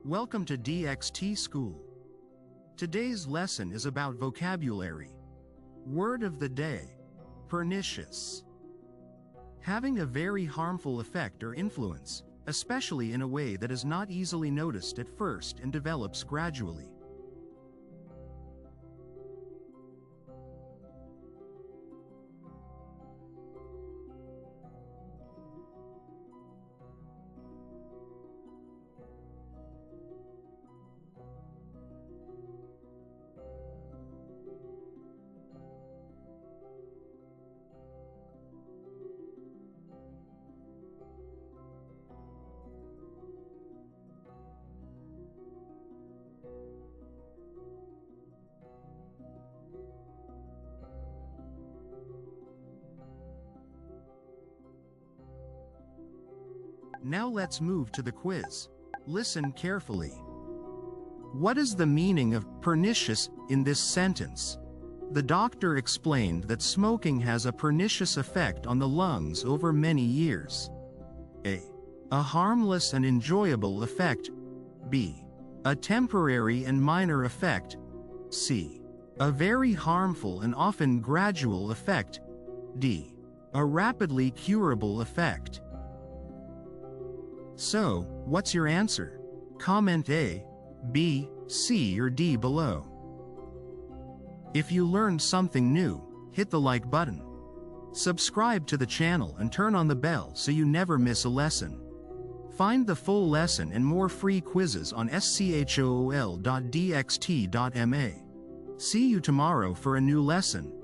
Welcome to DXT School. Today's lesson is about vocabulary. Word of the day: pernicious. Having a very harmful effect or influence, especially in a way that is not easily noticed at first and develops gradually. Now let's move to the quiz. Listen carefully. What is the meaning of pernicious in this sentence? The doctor explained that smoking has a pernicious effect on the lungs over many years. A harmless and enjoyable effect. B. A temporary and minor effect. C. A very harmful and often gradual effect. D. A rapidly curable effect. So, what's your answer? Comment A, B, C or D below. If you learned something new, hit the like button. Subscribe to the channel and turn on the bell so you never miss a lesson. Find the full lesson and more free quizzes on school.dxt.ma. See you tomorrow for a new lesson.